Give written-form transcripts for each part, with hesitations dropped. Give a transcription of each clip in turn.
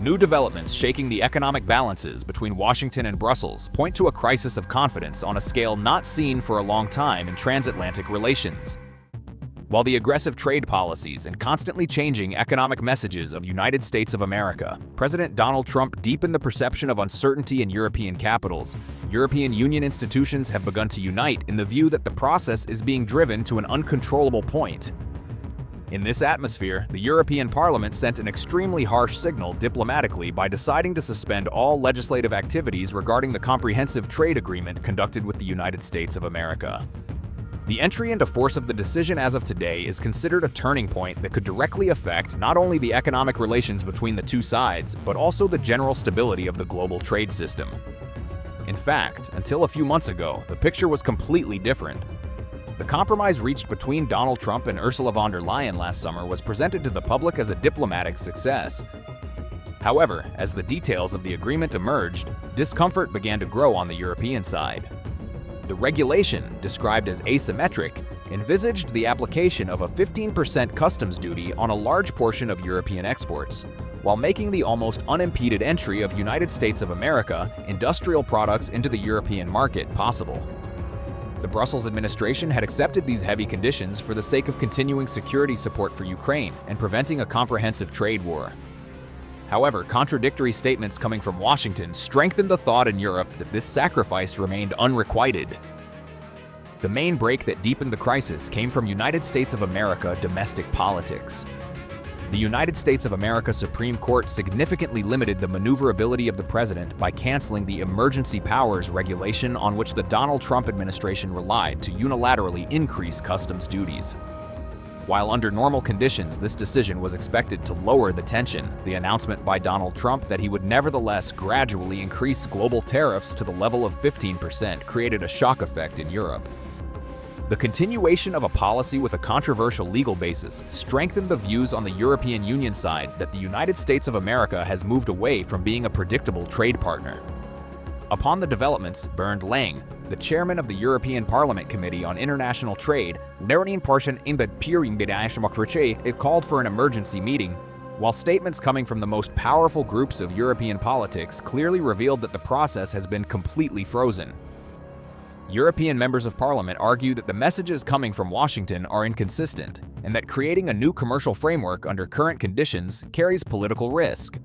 New developments shaking the economic balances between Washington and Brussels point to a crisis of confidence on a scale not seen for a long time in transatlantic relations. While the aggressive trade policies and constantly changing economic messages of United States of America, President Donald Trump deepened the perception of uncertainty in European capitals, European Union institutions have begun to unite in the view that the process is being driven to an uncontrollable point. In this atmosphere, the European Parliament sent an extremely harsh signal diplomatically by deciding to suspend all legislative activities regarding the comprehensive trade agreement conducted with the United States of America. The entry into force of the decision as of today is considered a turning point that could directly affect not only the economic relations between the two sides, but also the general stability of the global trade system. In fact, until a few months ago, the picture was completely different. The compromise reached between Donald Trump and Ursula von der Leyen last summer was presented to the public as a diplomatic success. However, as the details of the agreement emerged, discomfort began to grow on the European side. The regulation, described as asymmetric, envisaged the application of a 15% customs duty on a large portion of European exports, while making the almost unimpeded entry of United States of America industrial products into the European market possible. The Brussels administration had accepted these heavy conditions for the sake of continuing security support for Ukraine and preventing a comprehensive trade war. However, contradictory statements coming from Washington strengthened the thought in Europe that this sacrifice remained unrequited. The main break that deepened the crisis came from United States of America domestic politics. The United States of America Supreme Court significantly limited the maneuverability of the president by canceling the emergency powers regulation on which the Donald Trump administration relied to unilaterally increase customs duties. While under normal conditions this decision was expected to lower the tension, the announcement by Donald Trump that he would nevertheless gradually increase global tariffs to the level of 15% created a shock effect in Europe. The continuation of a policy with a controversial legal basis strengthened the views on the European Union side that the United States of America has moved away from being a predictable trade partner. Upon the developments, Bernd Lange, the chairman of the European Parliament Committee on International Trade, it called for an emergency meeting, while statements coming from the most powerful groups of European politics clearly revealed that the process has been completely frozen. European members of Parliament argue that the messages coming from Washington are inconsistent, and that creating a new commercial framework under current conditions carries political risk.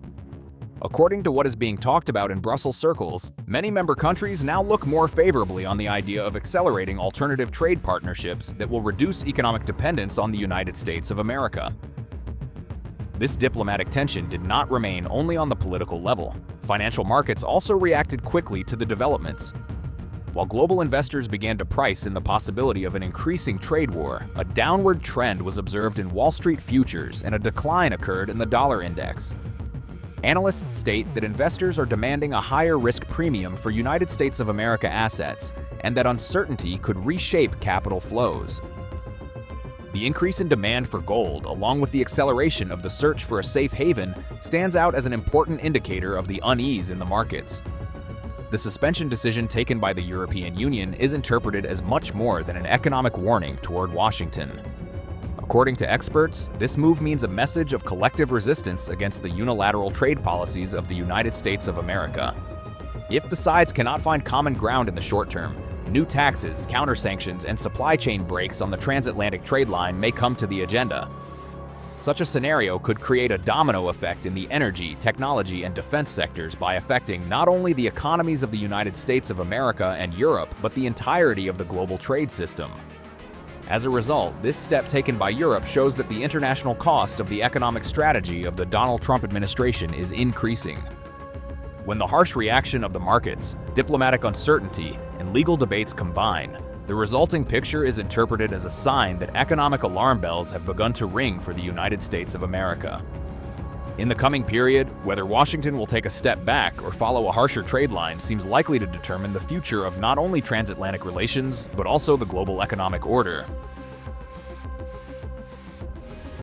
According to what is being talked about in Brussels circles, many member countries now look more favorably on the idea of accelerating alternative trade partnerships that will reduce economic dependence on the United States of America. This diplomatic tension did not remain only on the political level. Financial markets also reacted quickly to the developments. While global investors began to price in the possibility of an increasing trade war, a downward trend was observed in Wall Street futures and a decline occurred in the dollar index. Analysts state that investors are demanding a higher risk premium for United States of America assets, and that uncertainty could reshape capital flows. The increase in demand for gold, along with the acceleration of the search for a safe haven, stands out as an important indicator of the unease in the markets. The suspension decision taken by the European Union is interpreted as much more than an economic warning toward Washington. According to experts, this move means a message of collective resistance against the unilateral trade policies of the United States of America. If the sides cannot find common ground in the short term, new taxes, counter-sanctions, and supply chain breaks on the transatlantic trade line may come to the agenda. Such a scenario could create a domino effect in the energy, technology, and defense sectors by affecting not only the economies of the United States of America and Europe, but the entirety of the global trade system. As a result, this step taken by Europe shows that the international cost of the economic strategy of the Donald Trump administration is increasing. When the harsh reaction of the markets, diplomatic uncertainty, and legal debates combine, the resulting picture is interpreted as a sign that economic alarm bells have begun to ring for the United States of America. In the coming period, whether Washington will take a step back or follow a harsher trade line seems likely to determine the future of not only transatlantic relations, but also the global economic order.